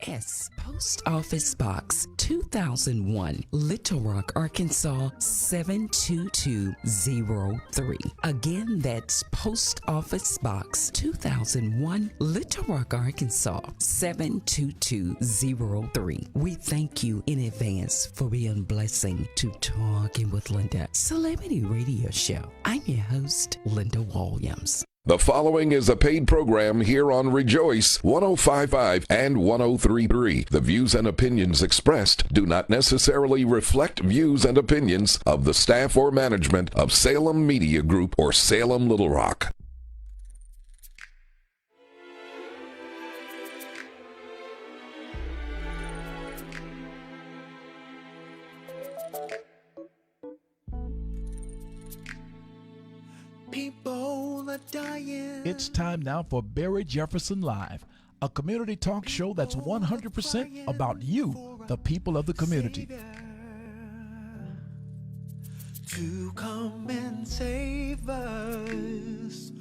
Post Office Box 2001, Little Rock, Arkansas 72203. Again, that's Post Office Box 2001, Little Rock, Arkansas 72203. We thank you in advance for being a blessing to Talking with Linda Celebrity Radio Show. I'm your host, Linda Williams. The following is a paid program here on Rejoice 105.5 and 103.3. The views and opinions expressed do not necessarily reflect views and opinions of the staff or management of Salem Media Group or Salem Little Rock. People are dying. It's time now for Barry Jefferson Live, a community talk show that's 100% about you, the people of the community. To come and save us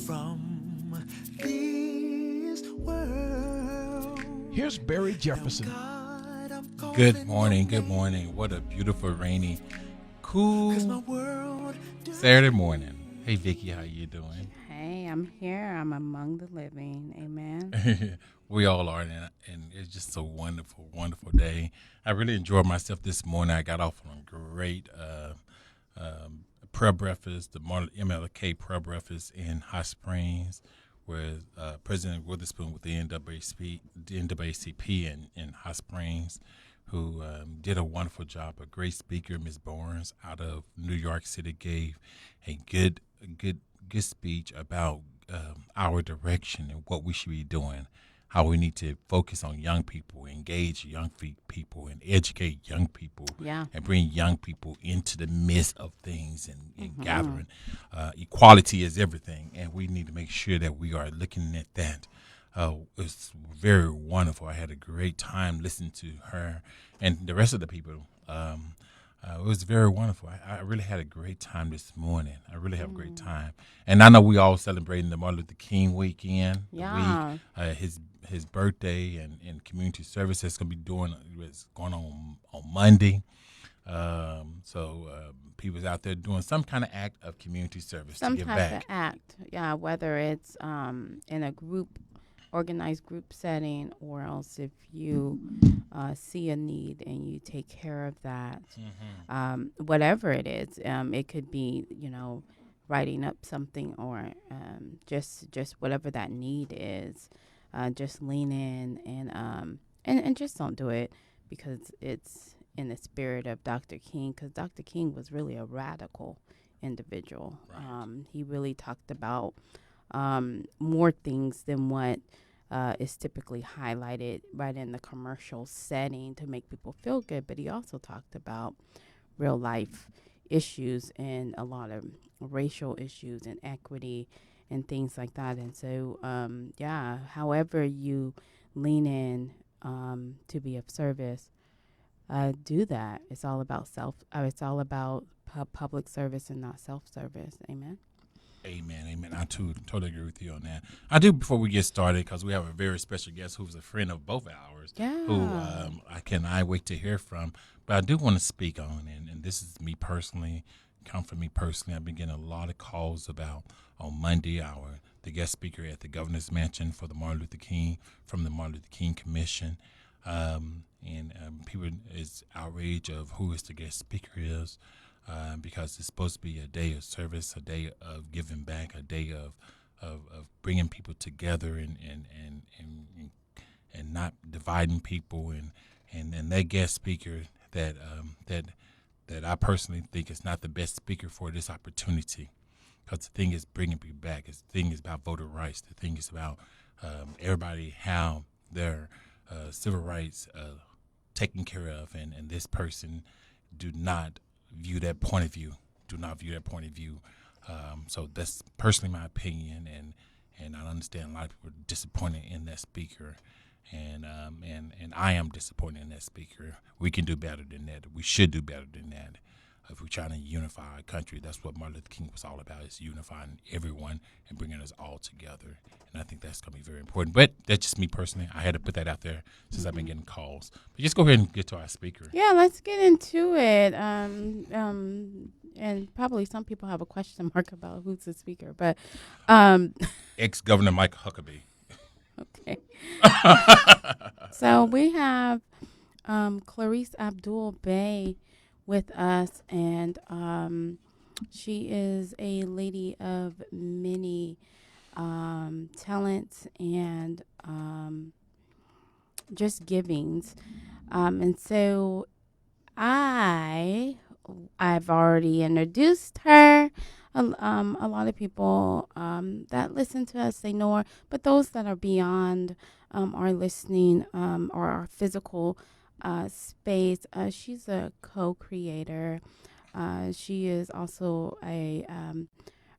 from this world. Here's Barry Jefferson. Good morning. What a beautiful, rainy, cool Saturday morning. Hey, Vicki, how you doing? Hey, I'm here. I'm among the living. Amen. We all are, and it's just a wonderful, wonderful day. I really enjoyed myself this morning. I got off on a great prayer breakfast, the MLK prayer breakfast in Hot Springs, where President Witherspoon with the NAACP in Hot Springs, who did a wonderful job. A great speaker, Ms. Barnes, out of New York City, gave a good speech about our direction and what we should be doing, how we need to focus on young people, engage young people, and educate young people, and bring young people into the midst of things and gathering. Equality is everything, and we need to make sure that we are looking at that. It's very wonderful. I had a great time listening to her and the rest of the people. It was very wonderful. I really had a great time this morning. I really have a great time. And I know we all celebrating the Martin Luther King weekend. Yeah. His birthday and community service that's going to be going on Monday. So people's out there doing some kind of act of community service to give back. Some type of act, whether it's in a organized group setting, or else if you see a need and you take care of that, whatever it is, it could be, writing up something, or just whatever that need is. Just lean in and just don't do it because it's in the spirit of Dr. King, because Dr. King was really a radical individual. Right. He really talked about more things than what is typically highlighted right in the commercial setting to make people feel good. But he also talked about real life issues and a lot of racial issues and equity and things like that. And so, however you lean in to be of service, do that. It's all about it's all about public service and not self-service. Amen. Amen. I too totally agree with you on that. I do, before we get started, because we have a very special guest who's a friend of both ours, who I cannot wait to hear from. But I do want to speak on, and this is me personally, come from me personally. I've been getting a lot of calls about on Monday, the guest speaker at the Governor's Mansion for the Martin Luther King, from the Martin Luther King Commission. And people is outraged of who is the guest speaker is. Because it's supposed to be a day of service, a day of giving back, a day of bringing people together and not dividing people, and that guest speaker that I personally think is not the best speaker for this opportunity, because the thing is bringing people back. The thing is about voter rights. The thing is about everybody how their civil rights taken care of, and this person do not view that point of view. So that's personally my opinion, and I understand a lot of people are disappointed in that speaker, and I am disappointed in that speaker. We can do better than that. We should do better than that. if we're trying to unify our country. That's what Martin Luther King was all about, is unifying everyone and bringing us all together. And I think that's going to be very important. But that's just me personally. I had to put that out there since I've been getting calls. But just go ahead and get to our speaker. Yeah, let's get into it. And probably some people have a question mark about who's the speaker, but Ex-Governor Mike Huckabee. okay. So we have Clarice Abdul Bey with us, and she is a lady of many talents and just givings. And so I've already introduced her. A lot of people that listen to us, they know her, but those that are beyond our listening or our physical space, she's a co-creator. She is also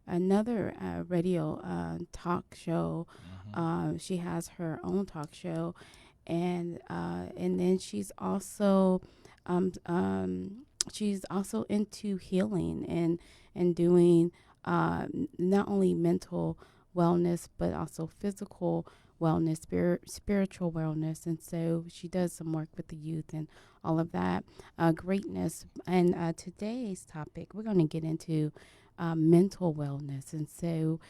another radio talk show. She has her own talk show, and then she's also into healing and doing not only mental wellness but also physical wellness, spiritual wellness, and so she does some work with the youth and all of that greatness. And today's topic, we're going to get into mental wellness. And so,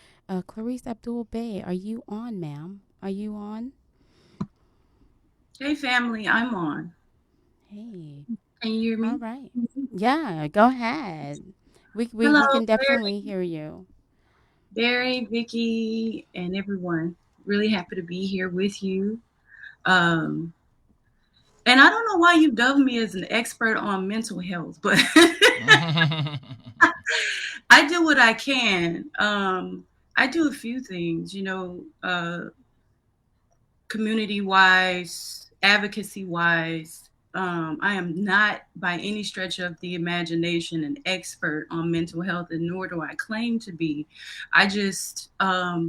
Clarice Abdul Bey, are you on, ma'am? Are you on? Hey, family, I'm on. Hey. Can you hear me? All right. Yeah, go ahead. We Hello, can definitely hear you. Barry, Vicky, and everyone. Really happy to be here with you. And I don't know why you dubbed me as an expert on mental health, but I do what I can. I do a few things, community-wise, advocacy-wise. I am not by any stretch of the imagination an expert on mental health, and nor do I claim to be. I just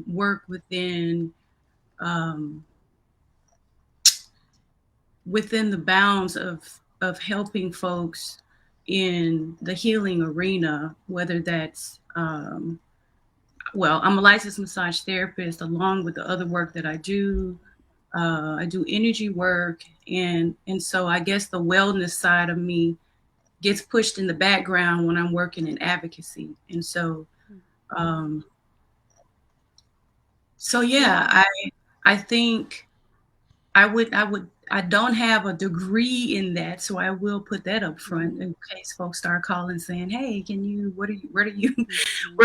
work within the bounds of helping folks in the healing arena, whether that's I'm a licensed massage therapist, along with the other work that I do. I do energy work, and so I guess the wellness side of me gets pushed in the background when I'm working in advocacy. And so, yeah, I think I don't have a degree in that, so I will put that up front in case folks start calling saying, "Hey, where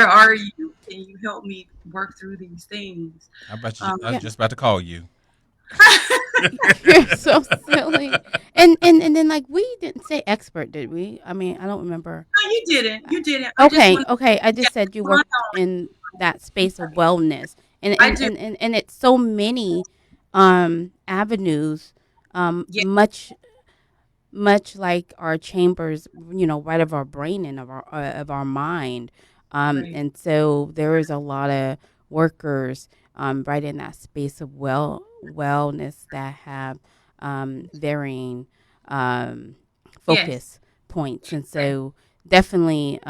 are you? Can you help me work through these things?" I was just about to call you. You're so silly. And then like we didn't say expert, did we? I mean, I don't remember. No, you didn't. You didn't. Okay. I just said you worked in that space of wellness, and it's so many avenues, Yeah. much like our chambers, right of our brain and of our mind. Right. And so there is a lot of workers right in that space of wellness that have varying focus points. And so definitely,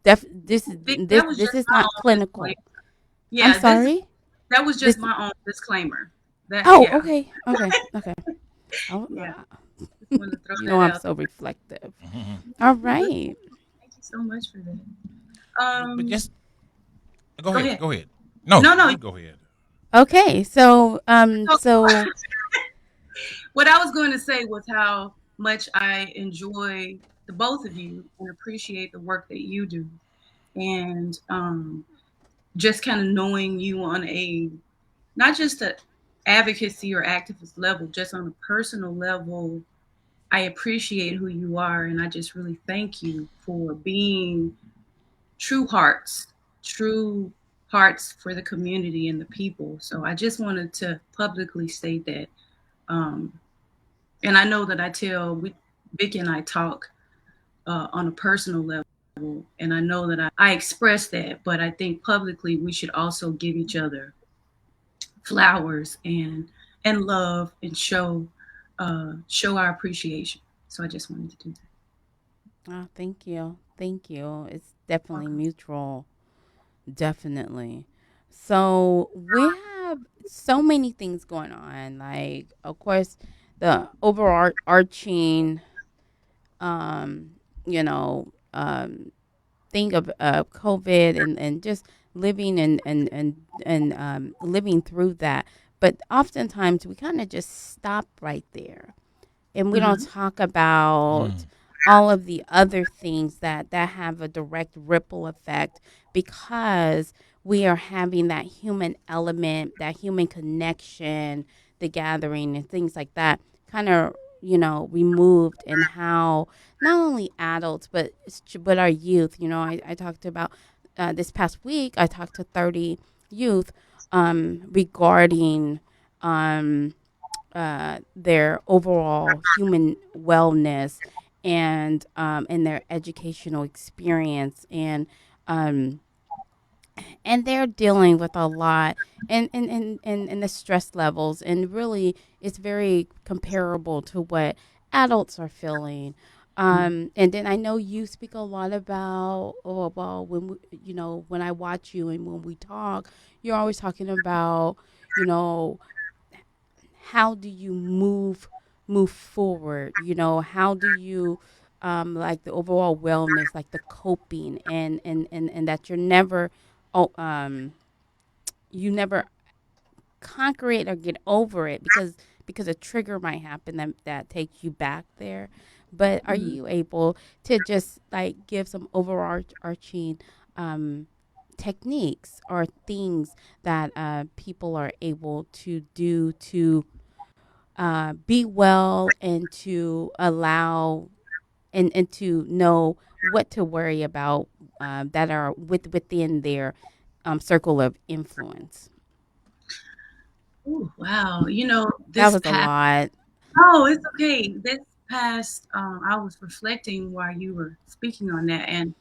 this is not clinical. Yeah, I'm sorry. That was just my own disclaimer. Okay. Oh, Yeah. I'm so reflective. All right. Thank you so much for that. But just go ahead. No, you go ahead. Okay, so what I was going to say was how much I enjoy the both of you and appreciate the work that you do, and just kind of knowing you on a not just a advocacy or activist level, just on a personal level. I appreciate who you are, and I just really thank you for being true hearts for the community and the people. So I just wanted to publicly state that. And I know that Vicky and I talk on a personal level, and I know that I express that, but I think publicly we should also give each other flowers and love and show our appreciation. So I just wanted to do that. Oh, thank you. Thank you. It's definitely Welcome. mutual. Definitely. So we have so many things going on. Like, of course, the overarching, um, you know, thing of COVID and just living and living through that. But oftentimes we kind of just stop right there and we don't Hmm. talk about all of the other things that have a direct ripple effect because we are having that human element, that human connection, the gathering and things like that kind of removed, and how not only adults but our youth. I talked about this past week I talked to 30 youth regarding um their overall human wellness and their educational experience, um, and they're dealing with a lot and the stress levels, and really it's very comparable to what adults are feeling. And then I know you speak a lot about, oh well, when I watch you and when we talk, you're always talking about, you know how do you move forward, how do you like the overall wellness, like the coping, and that you're never, oh you never conquer it or get over it because a trigger might happen that takes you back there. But are Hmm. you able to just like give some overarching um techniques or things that people are able to do to be well and to allow and to know what to worry about that are within their circle of influence? Ooh, wow. That This was a past, lot. oh, it's okay. This past, I was reflecting while you were speaking on that. And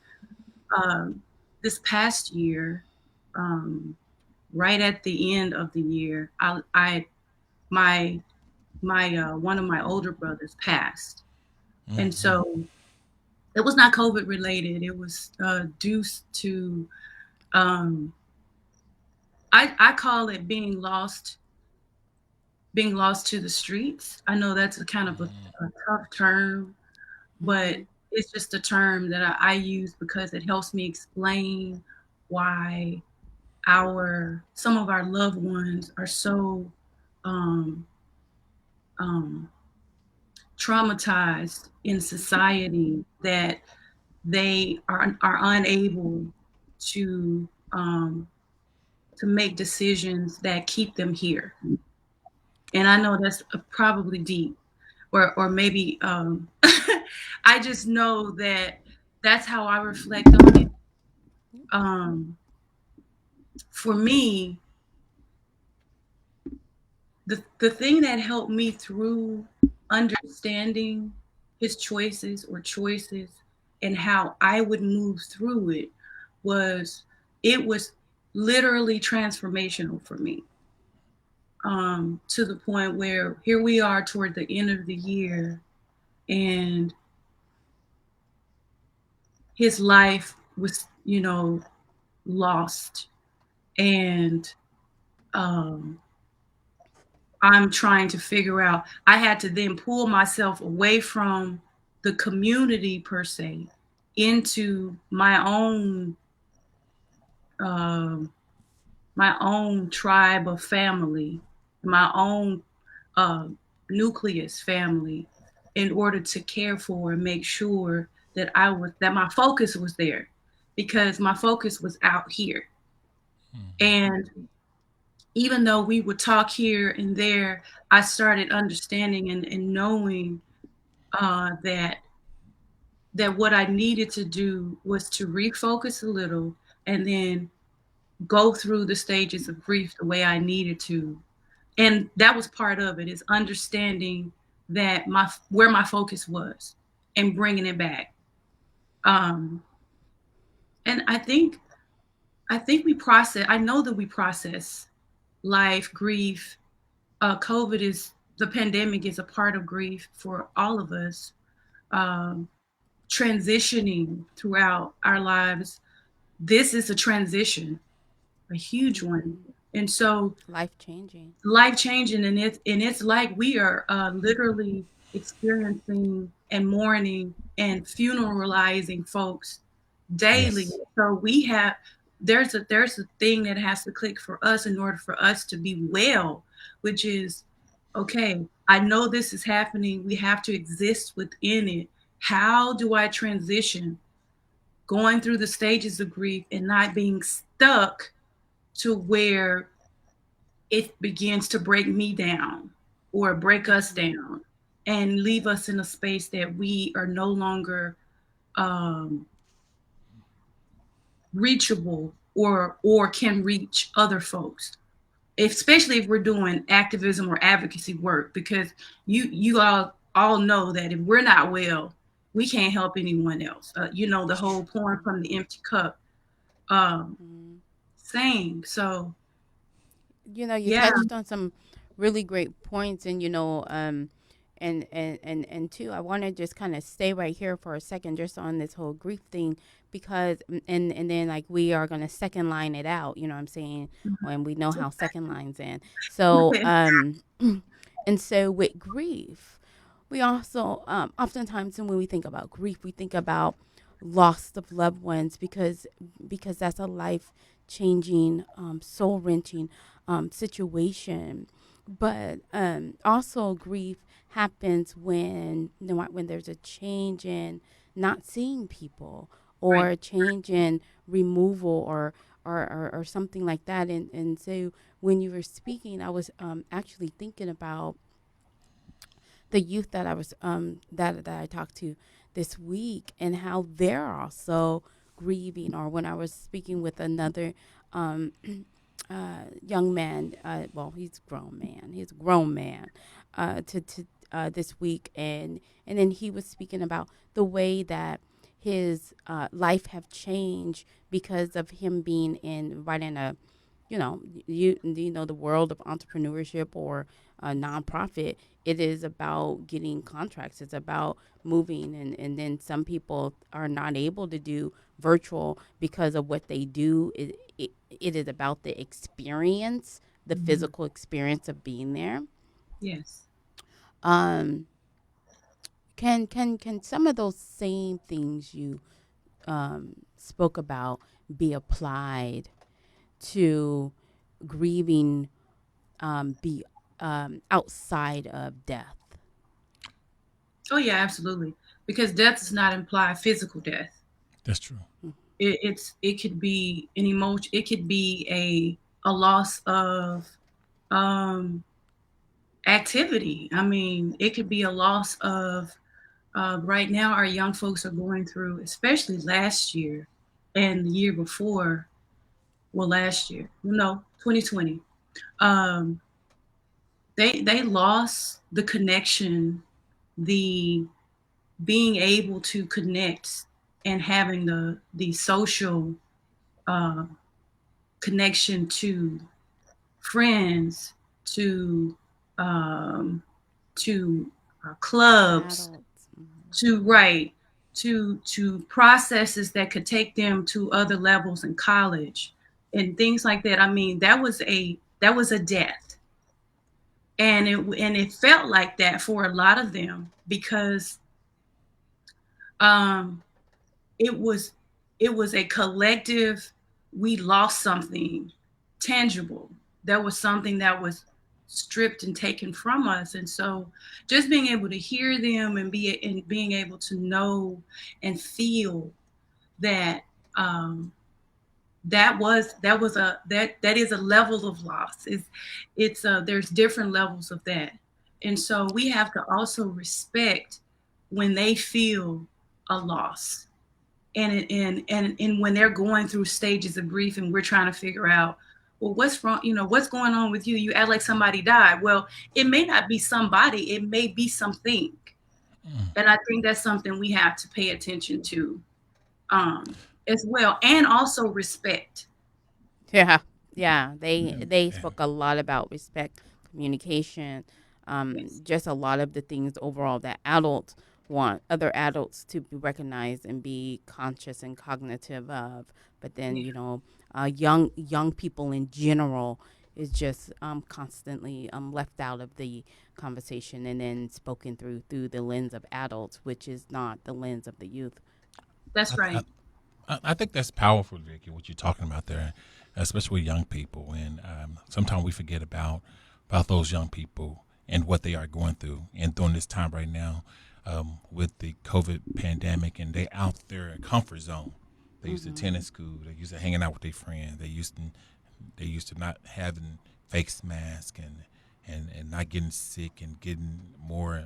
um, this past year, um, right at the end of the year, my, one of my older brothers passed. And so it was not COVID related. It was due to, um, I call it being lost to the streets. I know that's a kind of a tough term, but Hmm. it's just a term that I use because it helps me explain why our some of our loved ones are so um, um, traumatized in society that they are unable to to make decisions that keep them here. And I know that's probably deep, or maybe I just know that that's how I reflect on it. Um, for me, the thing that helped me through understanding his choices and how I would move through it was it was literally transformational for me. To the point where here we are toward the end of the year, and his life was, lost. And um, I'm trying to figure out, I had to then pull myself away from the community per se into um, my own tribe of family, my own uh, nucleus family, in order to care for and make sure that my focus was there, because my focus was out here. And even though we would talk here and there, I started understanding and knowing that what I needed to do was to refocus a little and then go through the stages of grief the way I needed to. And that was part of it, is understanding that my where my focus was and bringing it back. Um, and I think we process. I know that we process life, grief. COVID is the pandemic is a part of grief for all of us. Um, transitioning throughout our lives, this is a transition, a huge one. And so Life changing. life changing, and it's like we are literally experiencing and mourning and funeralizing folks daily. Yes. So we have there's a thing that has to click for us in order for us to be well, which is okay, I know this is happening, we have to exist within it. How do I transition going through the stages of grief and not being stuck to where it begins to break me down or break us down and leave us in a space that we are no longer um, reachable or can reach other folks, especially if we're doing activism or advocacy work, because you all know that if we're not well, we can't help anyone else. The whole pouring from the empty cup, um, same. So You yeah. touched on some really great points, and and two, I want to just kind of stay right here for a second, just on this whole grief thing, because and then like we are gonna second line it out. You know what I'm saying? And we know how second lines in. So and so with grief, we also oftentimes when we think about grief, we think about loss of loved ones, because that's a life changing, soul wrenching situation. But also grief happens when there's a change in not seeing people, or Right. a change in removal, or something like that. And so when you were speaking, I was actually thinking about the youth that I was that I talked to this week, and how they're also grieving. Or when I was speaking with another young man, well, he's a grown man. He's a grown man. To This week, and then he was speaking about the way that his life have changed because of him being right in a, you know the world of entrepreneurship or a nonprofit. It is about getting contracts. It's about moving, and then some people are not able to do virtual because of what they do. It is about the experience, the physical experience of being there. Yes. Um, can some of those same things you spoke about be applied to grieving, be outside of death? Oh yeah, absolutely. Because death does not imply physical death. That's true. It could be an emotion. It could be a loss of um, activity. I mean, it could be a loss of. Right now, our young folks are going through, especially last year and the year before. Well, last year, no, 2020. Um, they lost the connection, the being able to connect and having the social uh, connection to friends, to um, to clubs, Adults. to right, to processes that could take them to other levels in college and things like that. I mean, that was a death, and it felt like that for a lot of them because um, it was it was a collective. We lost something tangible. There was something that was stripped and taken from us, and so just being able to hear them and being able to know and feel that that is a level of loss. It's there's different levels of that, and so we have to also respect when they feel a loss, and when they're going through stages of grief and we're trying to figure out, well, what's wrong, what's going on with you. You act like somebody died. Well, it may not be somebody, it may be something. And I think that's something we have to pay attention to as well, and also respect. Yeah, yeah. They Yeah. they Yeah. spoke a lot about respect, communication, Yes. just a lot of the things overall that adults want other adults to be recognized and be conscious and cognitive of. But then, young people in general is just constantly left out of the conversation and then spoken through the lens of adults, which is not the lens of the youth. That's I, right. I think that's powerful, Vicky, what you're talking about there, especially with young people. And sometimes we forget about those young people and what they are going through. And during this time right now, with the COVID pandemic, and they out their comfort zone. They used to attend school. They used to hanging out with their friends. They used to not having face mask and not getting sick and getting more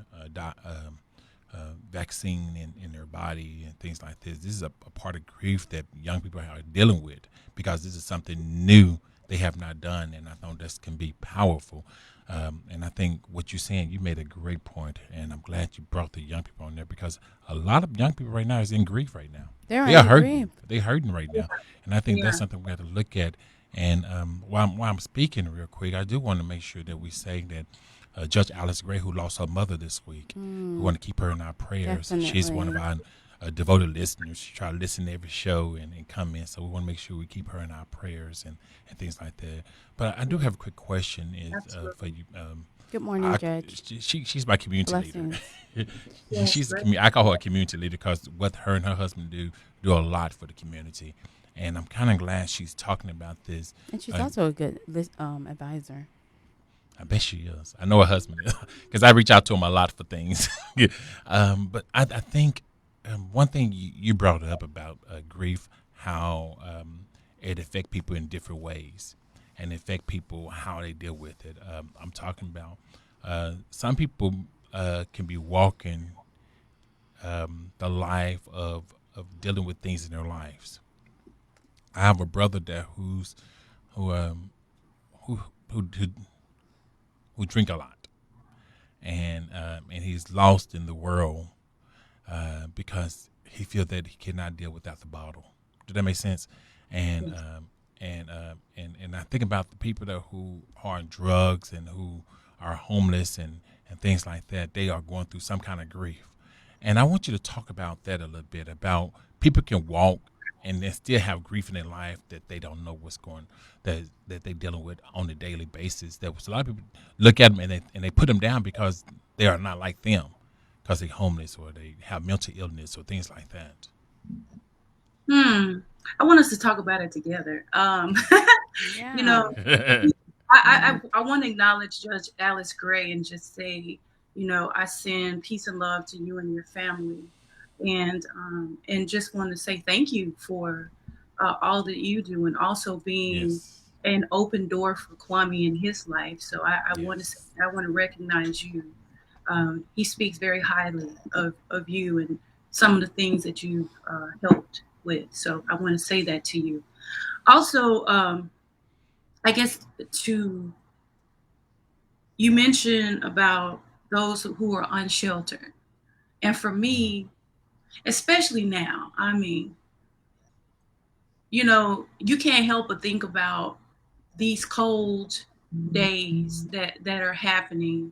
vaccine in their body and things like this. This is a part of grief that young people are dealing with because this is something new they have not done, and I know this can be powerful. And I think what you're saying, you made a great point, and I'm glad you brought the young people on there because a lot of young people right now is in grief right now. They are hurting. They're hurting right now, and I think that's something we have to look at. And while I'm speaking real quick, I do want to make sure that we say that Judge Alice Gray, who lost her mother this week, we want to keep her in our prayers. Definitely. She's one of our devoted listeners. She tries to listen to every show and come in, so we want to make sure we keep her in our prayers and things like that. But I do have a quick question for you. Good morning, Judge. She's my community Blessings. leader. I call her a community leader because what her and her husband do a lot for the community. And I'm kind of glad she's talking about this. And she's also a good advisor. I bet she is. I know her husband is because I reach out to him a lot for things. But I think one thing you brought up about grief, how it affects people in different ways and affect people how they deal with it. I'm talking about some people can be walking the life of dealing with things in their lives. I have a brother there who drink a lot, and he's lost in the world because he feels that he cannot deal without the bottle. Does that make sense? And I think about the people that who are on drugs and who are homeless and things like that. They are going through some kind of grief, and I want you to talk about that a little bit. About people can walk and they still have grief in their life that they don't know what's going that they're dealing with on a daily basis. That a lot of people look at them and they put them down because they are not like them, because they're homeless or they have mental illness or things like that. I want us to talk about it together. Yeah. I want to acknowledge Judge Alice Gray and just say, I send peace and love to you and your family. And just want to say thank you for all that you do, and also being an open door for Kwame in his life. So I want to recognize you. He speaks very highly of you and some of the things that you've helped with. So I want to say that to you. Also, I guess you mentioned about those who are unsheltered, and for me, especially now, you can't help but think about these cold days that are happening,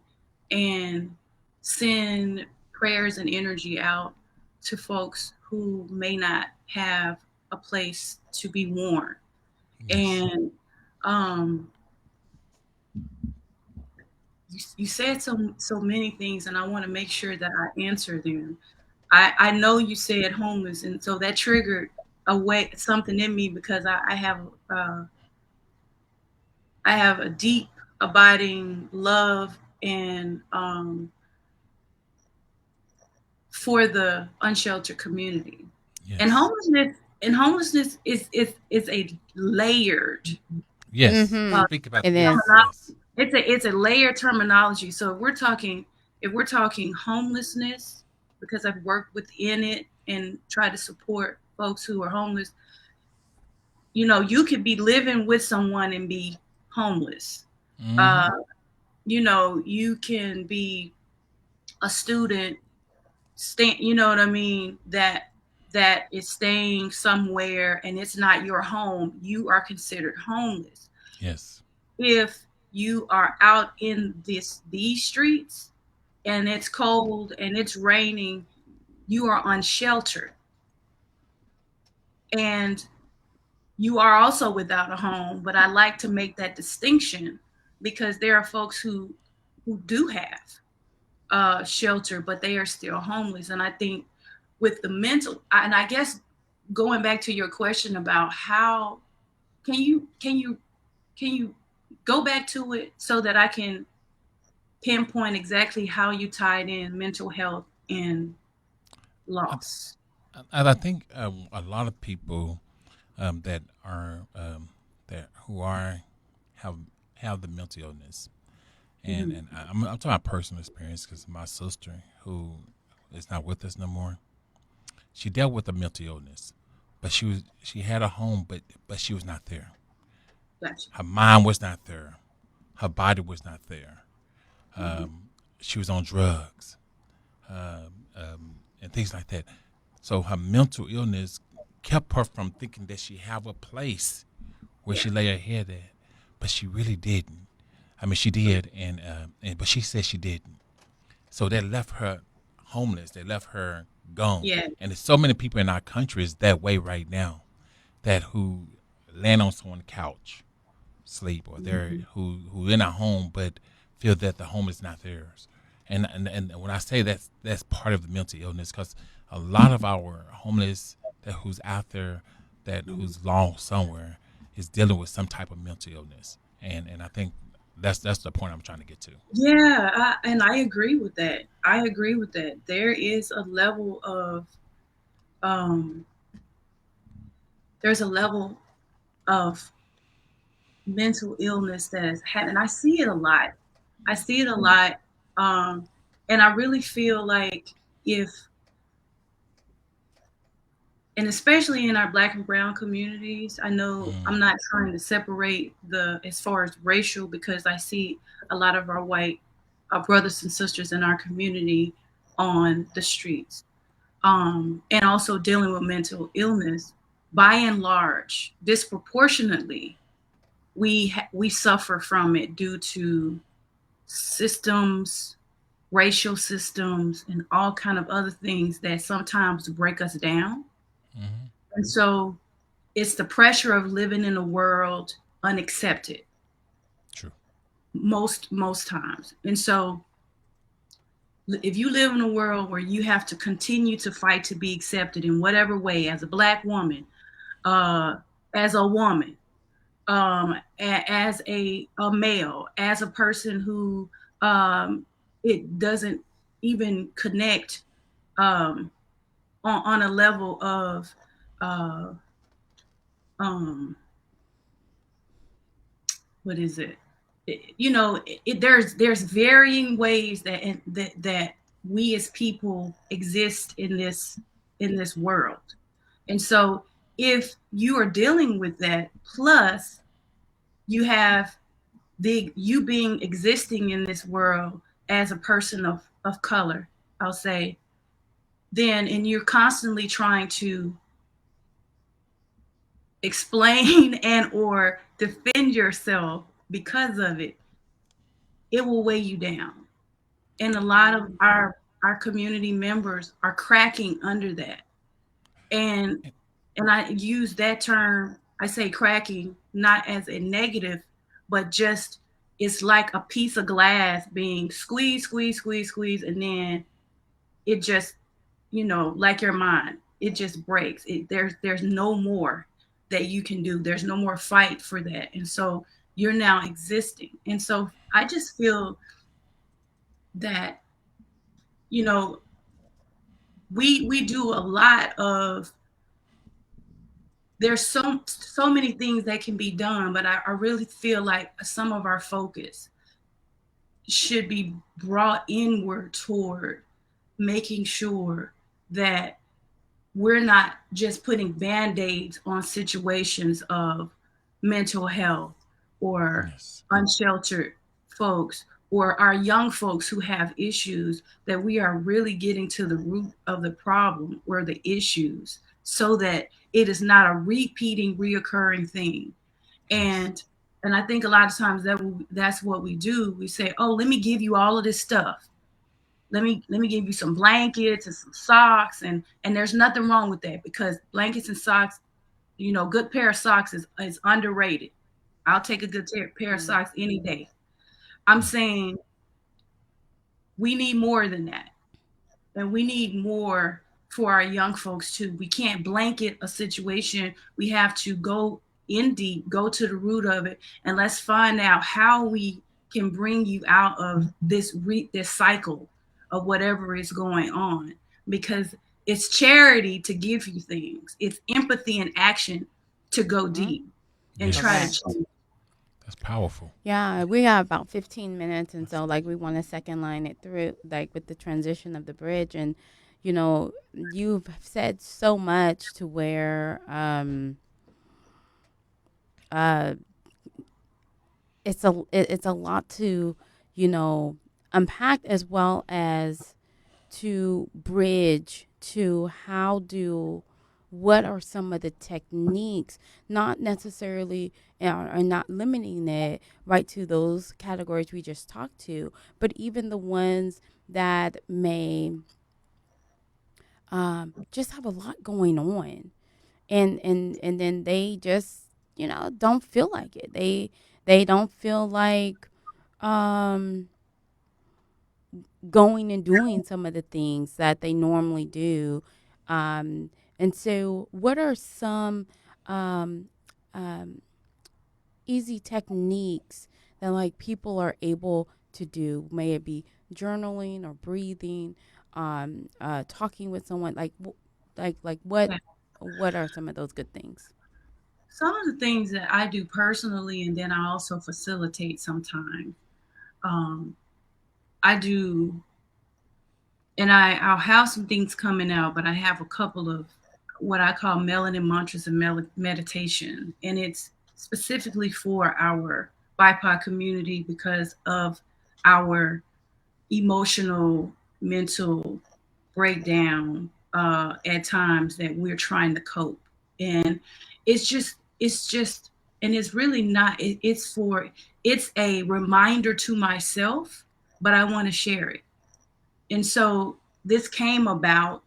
and send prayers and energy out to folks who may not have a place to be warm. And you said so many things, and I want to make sure that I answer them. I know you said homeless, and so that triggered something in me, because I have a deep, abiding love and for the unsheltered community. And homelessness is a layered. Yes. Speak about it. It's a layered terminology. So if we're talking homelessness, because I've worked within it and try to support folks who are homeless, you could be living with someone and be homeless. You can be a student, that is staying somewhere and it's not your home. You are considered homeless. Yes. If you are out in these streets and it's cold and it's raining, you are unsheltered, and you are also without a home. But I like to make that distinction because there are folks who do have shelter, but they are still homeless. And I think with the mental, and I guess going back to your question about how can you go back to it so that I can pinpoint exactly how you tied in mental health and I, loss. I think a lot of people that are that who are have have the mental illness, and Mhm. I'm talking about personal experience because my sister who is not with us no more, she dealt with a mental illness, but she had a home, but she was not there. Gotcha. Her mind was not there. Her body was not there. Mhm. She was on drugs and things like that. So her mental illness kept her from thinking that she have a place where Yeah. she lay her head at, but she really didn't. I mean, she did, and but she said she didn't. So that left her homeless. They left her gone. Yeah. And there's so many people in our country is that way right now, that who land on someone's couch, sleep, or they're Mhm. who in a home but feel that the home is not theirs. And when I say that's part of the mental illness, because a lot of our homeless that who's out there, that Mhm. who's lost somewhere, is dealing with some type of mental illness. And I think that's the point I'm trying to get to. Yeah, and I agree with that. I agree with that. There is a level of um there's a level of mental illness that has had, and I see it a lot. I see it a lot. Um, and I really feel like if, and especially in our Black and Brown communities, I know Mm, I'm not trying to separate the as far as racial, because I see a lot of our white brothers and sisters in our community on the streets, and also dealing with mental illness. By and large, disproportionately, we suffer from it due to systems, racial systems, and all kind of other things that sometimes break us down. mm-hmm. And so it's the pressure of living in a world unaccepted True. most times. And so if you live in a world where you have to continue to fight to be accepted in whatever way, as a Black woman, uh, as a woman, as a male, as a person who it doesn't even connect um, on a level of uh, um, what is it? There's varying ways that we as people exist in this world, and so if you are dealing with that, plus you have the you being existing in this world as a person of color, I'll say, then, and you're constantly trying to explain and or defend yourself because of it, it will weigh you down. And a lot of our community members are cracking under that. And I use that term, I say cracking, not as a negative, but just it's like a piece of glass being squeezed, squeezed, squeezed, squeezed, and then it just, like your mind, it just breaks. There's no more that you can do. There's no more fight for that. And so you're now existing. And so I just feel that, you know, we do a lot of there's so many things that can be done, but I really feel like some of our focus should be brought inward toward making sure that we're not just putting band-aids on situations of mental health or Yes. unsheltered folks or our young folks who have issues, that we are really getting to the root of the problem or the issues so that it is not a repeating, reoccurring thing. Yes. And I think a lot of times that's what we do. We say, oh, let me give you all of this stuff. let me give you some blankets and some socks, and there's nothing wrong with that, because blankets and socks, good pair of socks is underrated. I'll take a good pair of socks any day. I'm saying we need more than that. And we need more for our young folks too. We can't blanket a situation. We have to go in deep, go to the root of it, and let's find out how we can bring you out of this cycle of whatever is going on. Because it's charity to give you things. It's empathy and action to go deep and try to Yes. change. That's powerful. Yeah, we have about 15 minutes, and so like we want to second line it through, like with the transition of the bridge, and you've said so much to where uh it's a lot to unpack, as well as to bridge to what are some of the techniques, not necessarily are not limiting it right to those categories we just talked to, but even the ones that may just have a lot going on, and then they just don't feel like it. They don't feel like um going and doing some of the things that they normally do. And so, what are some um, um, easy techniques that like people are able to do? May it be journaling or breathing, talking with someone. Like what are some of those good things? Some of the things that I do personally, and then I also facilitate sometimes. Um, I do, and I'll have some things coming out, but I have a couple of what I call melanin mantras and meditation, and it's specifically for our BIPOC community because of our emotional, mental breakdown at times that we're trying to cope, and it's just, and it's really not. It's a reminder to myself, but I want to share it. And so this came about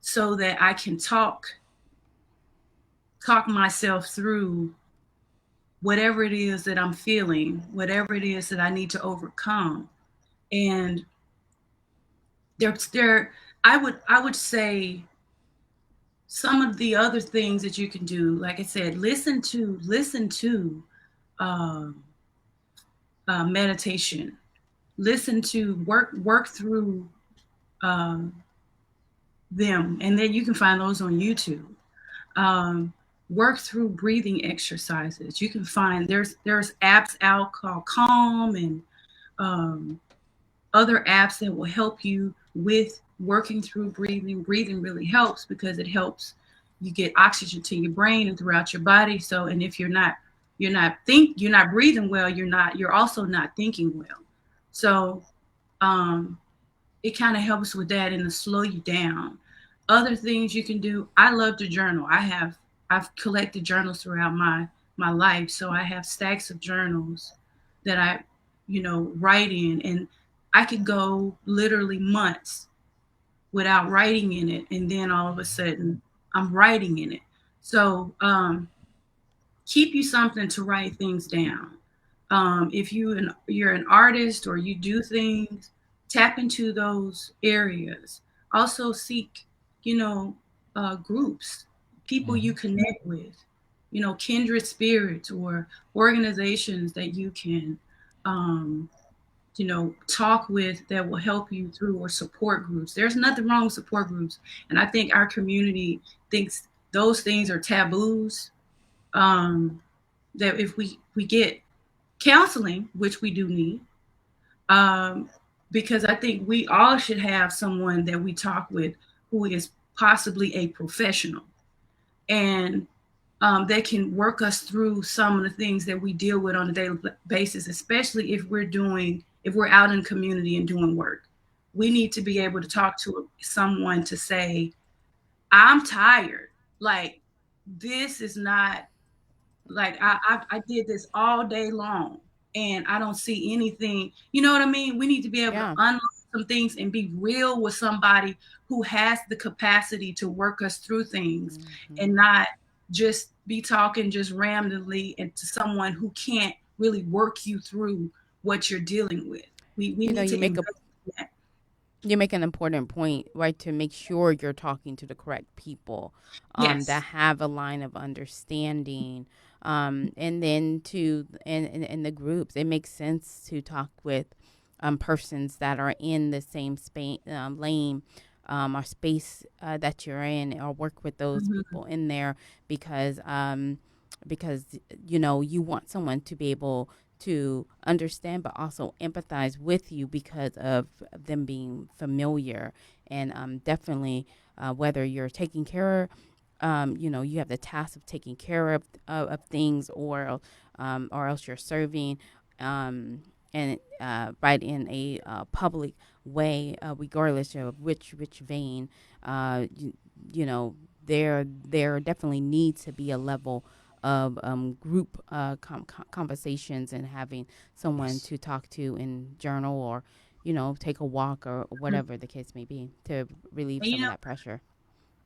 so that I can talk myself through whatever it is that I'm feeling, whatever it is that I need to overcome. And there I would say some of the other things that you can do, like I said, listen to um, meditation, listen to work through um, them, and then you can find those on YouTube. Um, Work through breathing exercises. You can find there's apps out called Calm, and um, other apps that will help you with working through breathing. Breathing really helps because it helps you get oxygen to your brain and throughout your body. So, and if you're not breathing well, you're also not thinking well. So, um, it kind of helps with that and to slow you down. Other things you can do. I love to journal. I've collected journals throughout my life, so I have stacks of journals that I write in, and I could go literally months without writing in it, and then all of a sudden I'm writing in it. So keep you something to write things down. If you're an artist or you do things, tap into those areas. Also seek, you know, groups, people you Hmm. connect with, kindred spirits or organizations that you can, um, talk with that will help you through, or support groups. There's nothing wrong with support groups, and I think our community thinks those things are taboos. Um, that if we get counseling, which we do need, um, because I think we all should have someone that we talk with who is possibly a professional, and that can work us through some of the things that we deal with on a daily basis, especially if we're out in community and doing work. We need to be able to talk to someone to say, I'm tired. Like, this is not, like, I did this all day long and I don't see anything. You know what I mean? We need to be able to Yeah. unlock some things and be real with somebody who has the capacity to work us through things, and not just be talking just randomly and to someone who can't really work you through what you're dealing with. We You know, need you to make a invest in that. you make an important point, right? To make sure you're talking to the correct people, that Yes. have a line of understanding, and then to in the groups, it makes sense to talk with persons that are in the same lane, or space that you're in, or work with those Mhm. people in there, because because you know you want someone to be able to understand but also empathize with you because of them being familiar, and definitely whether you're taking care, you know, you have the task of taking care of things, or else you're serving, and right in a public way, regardless of which vein, you know, there definitely needs to be a level of group conversations, and having someone Yes. to talk to in journal, or you know, take a walk, or Mhm. whatever the case may be, to relieve And some of that pressure.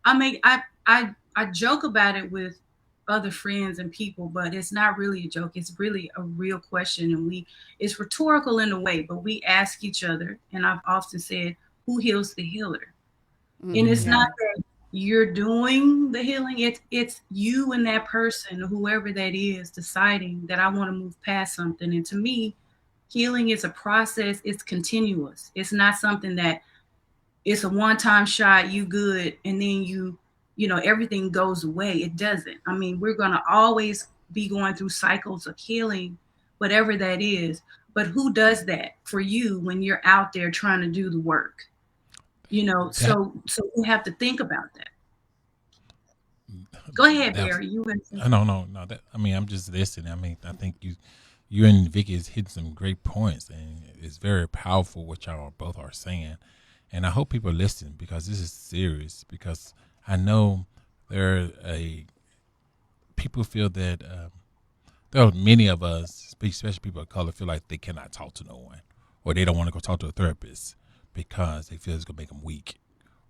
I mean, I joke about it with other friends and people, but it's not really a joke. It's really a real question, and it's rhetorical in a way, but we ask each other, and I've often said, "Who heals the healer?" And it's Yeah. not that you're doing the healing; it's you and that person, whoever that is, deciding that I want to move past something. And to me, healing is a process. It's continuous. It's not something that it's a one-time shot, you good, and then you know, everything goes away. It doesn't. I mean, we're going to always be going through cycles of healing, whatever that is. But who does that for you when you're out there trying to do the work? You know, That so we have to think about that. Go ahead, that was, Barry. You were saying no. That, I mean, I'm just listening. I mean, I think you and Vicky is hitting some great points, and it's very powerful what y'all both are saying. And I hope people listen because this is serious. Because I know there are people feel that there are many of us, especially people of color, feel like they cannot talk to no one, or they don't want to go talk to a therapist because they feel it's gonna make them weak,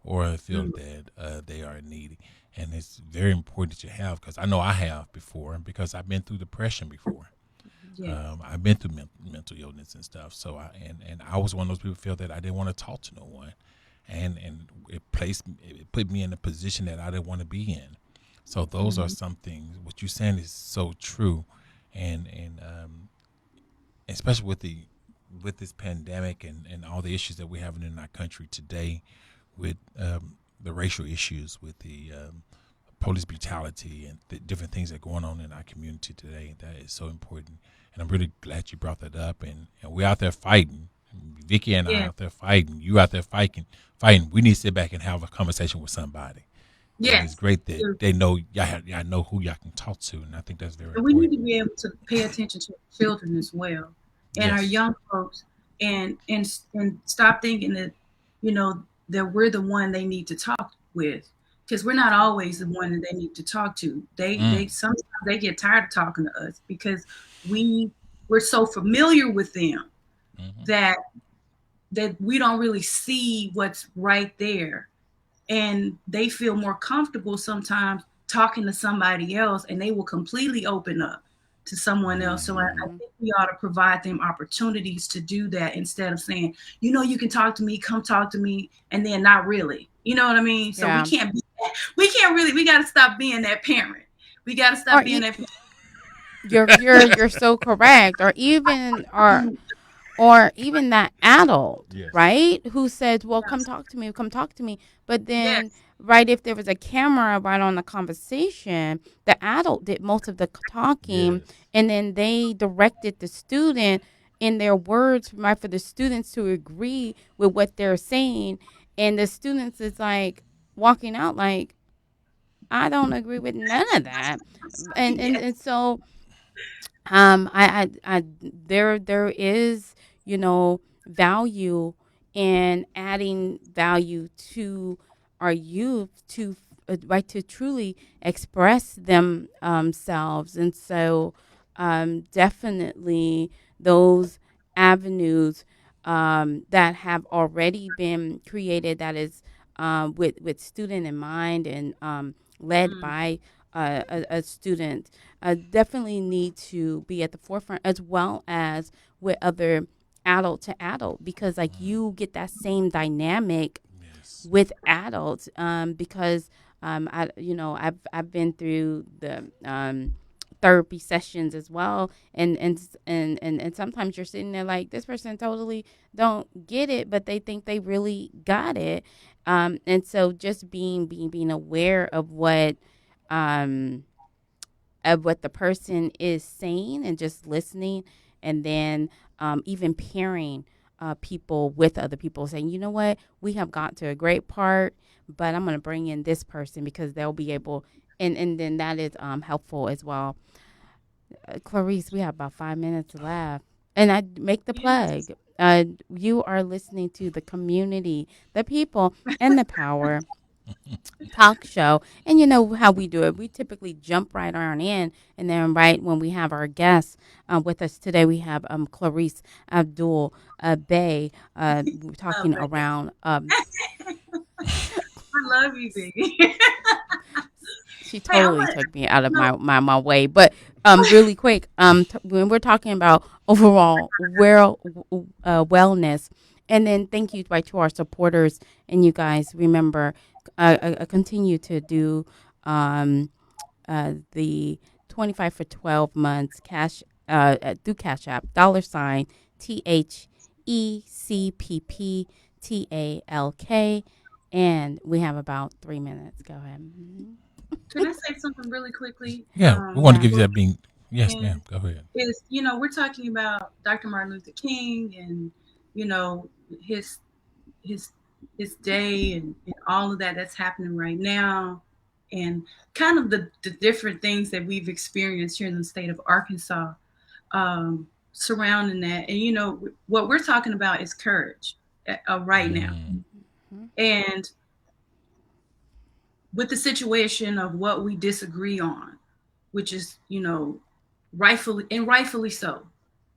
or feel mm, that they are needy. And it's very important that you have, because I know I have before, because I've been through depression before. yes. I've been through mental illness and stuff. So and I was one of those people who felt that I didn't want to talk to no one, and it put me in a position that I didn't want to be in. So those are Mhm. some things. What you're saying is so true, and especially with this pandemic and all the issues that we're having in our country today, with the racial issues, with the police brutality, and the different things that are going on in our community today. That is so important, and I'm really glad you brought that up. And we're out there fighting. Vicky and I Yeah. out there fighting. You out there fighting. We need to sit back and have a conversation with somebody. And it's Yes. great that they know y'all know who y'all can talk to, and I think that's very And we need important. to be able to pay attention to children as well, and our Yes. young folks, and stop thinking that, you know, that we're the one they need to talk with, because we're not always the one that they need to talk to. They Mm. sometimes they get tired of talking to us because we we're so familiar with them Hmm. that we don't really see what's right there, and they feel more comfortable sometimes talking to somebody else, and they will completely open up to someone else. So I Hmm. think we ought to provide them opportunities to do that, instead of saying, you know, you can talk to me, come talk to me, and then not really. You know what I mean? So we Yeah. can't be that. We can't really, we got to stop being that parent. We got to Or stop being that parent. you're so correct. Or even that adult, Yes. right? Who said, well, Yes. come talk to me. But then, Yes. right, if there was a camera right on the conversation, the adult did most of the talking, Yes. and then they directed the student in their words, right, for the students to agree with what they're saying. And the students is like walking out like, I don't agree with none of that. And, and, Yes. and so there is, you know, value in adding value to our youth to right to truly express themselves, and so definitely those avenues that have already been created that is with student in mind and led by a student definitely need to be at the forefront as well as with other adult to adult because like you get that same dynamic Yes. with adults because I've been through the therapy sessions as well and sometimes you're sitting there like this person totally don't get it but they think they really got it and so just being aware um of what the person is saying and just listening and then even pairing people with other people saying, you know what, we have got to a great part, but I'm going to bring in this person because they'll be able, and then that is helpful as well. Clarice, we have about 5 minutes left. And I make the plug. Yes. You are listening to the community, the people, and the power talk show. And you know how we do it. We typically jump right on in. And then right when we have our guests with us today, we have Clarice Abdul Bay Love talking it. around. I love you, baby. She Hey, I totally want took me out of no. my way. But really quick, when we're talking about overall wellness, and then thank you right to our supporters and you guys. Remember, continue to do the 25 for 12 months cash through Cash App $ THECPPTALK, and we have about 3 minutes. Go ahead. Can I say something really quickly? Yeah, we want to Yeah. give you Before that being. Yes, we end? ma'am. Go ahead. Is we're talking about Dr. Martin Luther King and you know his his his day and all of that that's happening right now and kind of the different things that we've experienced here in the state of Arkansas surrounding that. And what we're talking about is courage right now. Mm. And with the situation of what we disagree on, which is, rightfully so,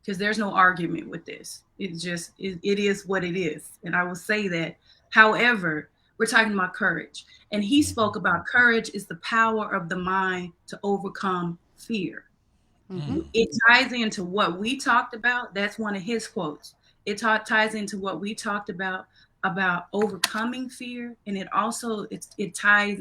because there's no argument with this. It is what it is. And I will say that. However, we're talking about courage. And he spoke about courage is the power of the mind to overcome fear. Mm-hmm. It ties into what we talked about. That's one of his quotes. Ties into what we talked about overcoming fear, and it ties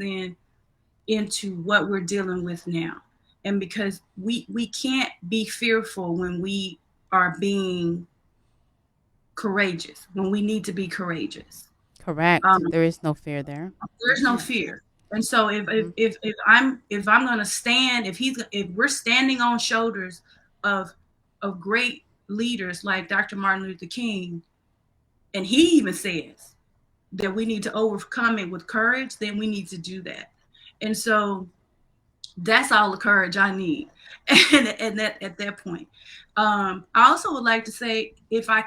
into what we're dealing with now. And because we can't be fearful when we are being courageous, when we need to be courageous. Correct. There is no fear there. There's no fear. And so if I'm gonna stand, if we're standing on shoulders of great leaders like Dr. Martin Luther King, and he even says that we need to overcome it with courage, then we need to do that. And so that's all the courage I need. And that at that point, I also would like to say, if I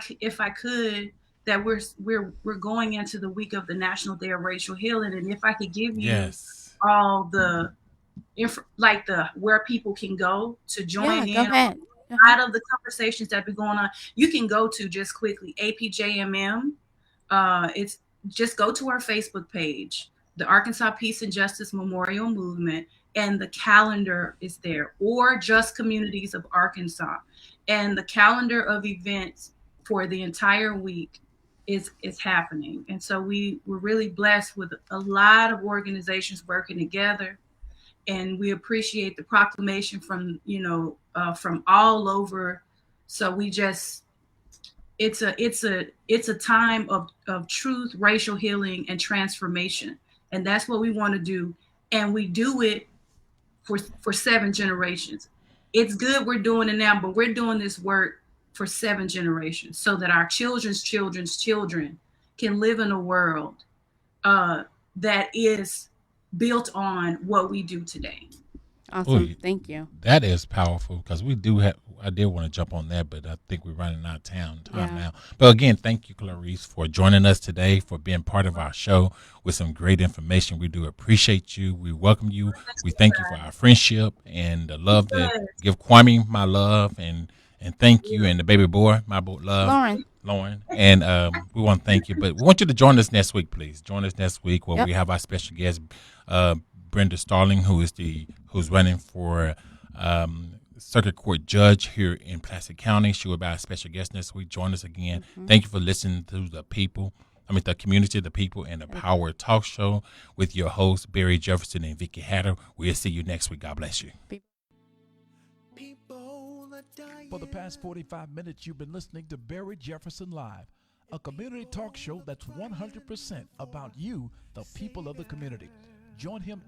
could, that we're going into the week of the National Day of Racial Healing, and if I could give you Yes. all the where people can go to join Yeah, go in ahead. out of the conversations that be going on, you can go to just quickly APJMM. It's just go to our Facebook page, the Arkansas Peace and Justice Memorial Movement, and the calendar is there, or Just Communities of Arkansas, and the calendar of events for the entire week is happening. And so we're really blessed with a lot of organizations working together, and we appreciate the proclamation from from all over. So we just it's a time of truth, racial healing, and transformation, and that's what we want to do, and we do it for 7 generations. It's good we're doing it now, but we're doing this work for 7 generations so that our children's children's children can live in a world that is built on what we do today. Awesome. Ooh, Thank you. that is powerful because we do have. I did want to jump on that, but I think we're running out of time Yeah. now. But again, thank you, Clarice, for joining us today, for being part of our show with some great information. We do appreciate you. We welcome you. We thank you for our friendship and the love that give Kwame my love and And thank you, and the baby boy, my boy, love, Lauren. And we want to thank you. But we want you to join us next week, please. Join us next week where we have our special guest, Brenda Starling, who's running for circuit court judge here in Placer County. She will be our special guest next week. Join us again. Thank you for listening to the community, the people, and the Power Talk Show with your hosts, Barry Jefferson and Vicky Hatter. We'll see you next week. God bless you. For the past 45 minutes, you've been listening to Barry Jefferson Live, a community talk show that's 100% about you, the people of the community. Join him